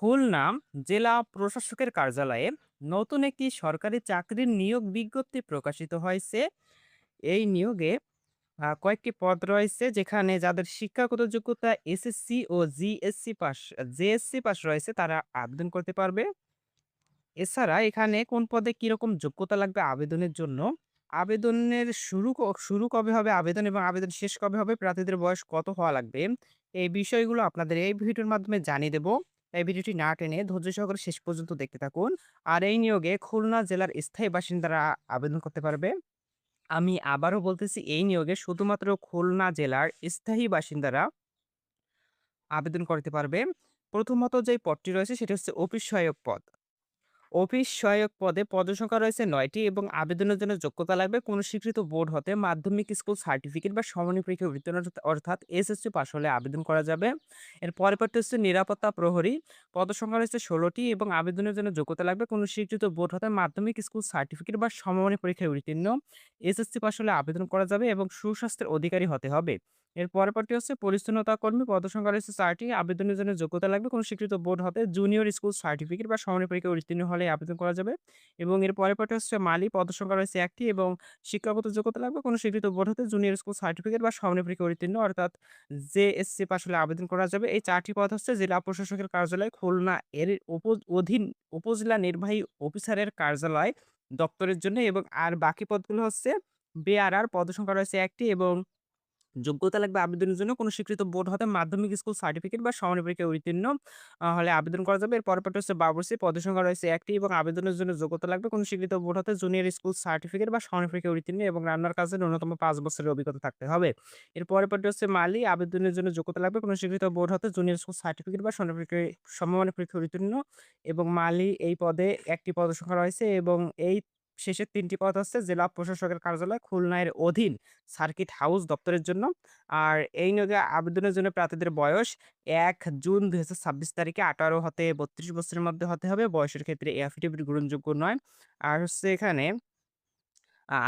খুলনা জেলা প্রশাসকের কার্যালয়ে নতুন একটি সরকারি চাকরির নিয়োগ বিজ্ঞপ্তি প্রকাশিত হয়েছে। এই নিয়োগে কয়েকটি পদ রয়েছে যেখানে যাদের শিক্ষাগত যোগ্যতা এসএসসি ও জেএসসি পাস রয়েছে তারা আবেদন করতে পারবে। এছাড়া এখানে কোন পদে কিরকম যোগ্যতা লাগবে আবেদনের জন্য, আবেদনের শুরু কবে হবে আবেদন এবং আবেদন শেষ কবে হবে, প্রার্থীদের বয়স কত হওয়া লাগবে, এই বিষয়গুলো আপনাদের এই ভিডিওর মাধ্যমে জানিয়ে দেব। এই ভিডিওটি না টেনে ধৈর্য সহকারে শেষ পর্যন্ত দেখতে থাকুন। আর এই নিয়োগে খুলনা জেলার স্থায়ী বাসিন্দারা আবেদন করতে পারবে। আমি আবারও বলতেছি, এই নিয়োগে শুধুমাত্র খুলনা জেলার স্থায়ী বাসিন্দারা আবেদন করতে পারবে। প্রথমত যে পদটি রয়েছে সেটি হচ্ছে অফিস সহায়ক পদ। অফিস সহায়ক পদে পদসংখ্যা রয়েছে ৯ টি এবং আবেদনের জন্য যোগ্যতা লাগবে কোনো স্বীকৃত বোর্ড হতে মাধ্যমিক স্কুল সার্টিফিকেট বা সমমানের পরীক্ষা উত্তীর্ণ অর্থাৎ এসএসসি পাস হলে আবেদন করা যাবে। এর পরবর্তী হচ্ছে নিরাপত্তা প্রহরী। পদসংখ্যা রয়েছে ১৬ টি এবং আবেদনের জন্য যোগ্যতা লাগবে কোনো স্বীকৃত বোর্ড হতে মাধ্যমিক স্কুল সার্টিফিকেট বা সমমানের পরীক্ষায় উত্তীর্ণ এসএসসি পাস হলে আবেদন করা যাবে এবং সুস্বাস্থ্যের অধিকারী হতে হবে। এর পরবর্তী হচ্ছে পরিচ্ছন্নতা কর্মী। পদসংখ্যা রয়েছে ৪ টি। আবেদনের জন্য যোগ্যতা লাগবে কোনো স্বীকৃত বোর্ড হতে জুনিয়র স্কুল সার্টিফিকেট বা সমমানের পরীক্ষায় উত্তীর্ণ হলে আবেদন করা যাবে। এবং এর পরবর্তী হচ্ছে মালি। পদসংখ্যা রয়েছে ১ টি এবং শিক্ষাগত যোগ্যতা লাগবে কোনো স্বীকৃত বোর্ড হতে জুনিয়র স্কুল সার্টিফিকেট বা সমমানের পরীক্ষায় উত্তীর্ণ অর্থাৎ জেএসসি পাস হলে আবেদন করা যাবে। এই ৪ টি পদ হচ্ছে জেলা প্রশাসকের কার্যালয় খুলনা এর অধীন উপজেলা নির্বাহী অফিসারের কার্যালয় দপ্তরের জন্য এবং আর বাকি পদগুলো হচ্ছে বেআরআর। পদসংখ্যা রয়েছে ১ টি এবং যোগ্যতা লাগবে আবেদনের জন্য কোনো স্বীকৃত বোর্ড হতে মাধ্যমিক স্কুল সার্টিফিকেট বা সমমানের পরীক্ষায় উত্তীর্ণ হলে আবেদন করা যাবে। এর পরপরটি হচ্ছে বাবুর্চি। পদের সংখ্যা রয়েছে ১ টি এবং আবেদনের জন্য যোগ্যতা লাগবে কোনো স্বীকৃত বোর্ড হতে জুনিয়র স্কুল সার্টিফিকেট বা সমমানের পরীক্ষায় উত্তীর্ণ এবং রান্নার কাজে ন্যূনতম ৫ বছরের অভিজ্ঞতা থাকতে হবে। এর পরপরটি হচ্ছে মালি। আবেদনের জন্য যোগ্যতা লাগবে কোনো স্বীকৃত বোর্ড হতে জুনিয়র স্কুল সার্টিফিকেট বা সমমানের পরীক্ষায় উত্তীর্ণ এবং মালি এই পদে ১ টি পদের সংখ্যা রয়েছে এবং এই শেষের ৩ টি পদ হচ্ছে জেলা প্রশাসকের কার্যালয় খুলনা এর অধীন সার্কিট হাউস দপ্তরের জন্য। আর এই নিয়োগে আবেদনের জন্য প্রার্থীদের বয়স ১ জুন ২০২৬ তারিখে ১৮ হতে ৩২ বছরের মধ্যে হতে হবে। বয়সের ক্ষেত্রে এই এফিডেভিট গ্রহণযোগ্য নয়। আর হচ্ছে এখানে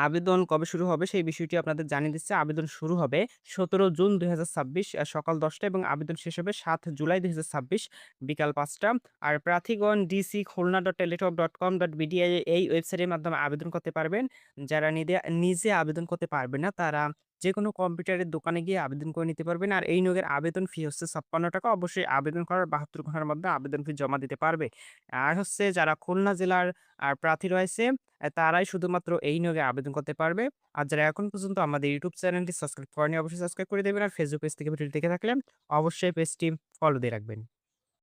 আবেদন কবে শুরু হবে সেই বিষয়টি আপনাদের জানিয়ে দিচ্ছি। আবেদন শুরু হবে ১৭ জুন ২০২৬ সকাল ১০ টা এবং আবেদন শেষ হবে ৭ জুলাই ২০২৬ বিকাল ৫ টা। আর প্রার্থীগণ dc.khulna.teletalk.com.bd এই ওয়েবসাইটের মাধ্যমে আবেদন করতে পারবেন। যারা নিজে আবেদন করতে পারবে না তারা যেকোনো কম্পিউটারের দোকানে গিয়ে আবেদন করে নিতে পারবেন। আর এই নিয়োগের আবেদন ফি হচ্ছে ৳৫৬। অবশ্যই আবেদন করার ৭২ ঘন্টার মধ্যে আবেদন ফি জমা দিতে পারবে। আর হচ্ছে যারা খুলনা জেলার প্রার্থী রয়েছে তারাই শুধুমাত্র এই নিয়োগে আবেদন করতে পারবে। আর যারা এখন পর্যন্ত আমাদের YouTube চ্যানেলটি সাবস্ক্রাইব করেনি অবশ্যই সাবস্ক্রাইব করে দেবেন। আর Facebook পেজ থেকে ভিডিওটি দেখে থাকলে অবশ্যই পেজটি ফলো দিয়ে রাখবেন।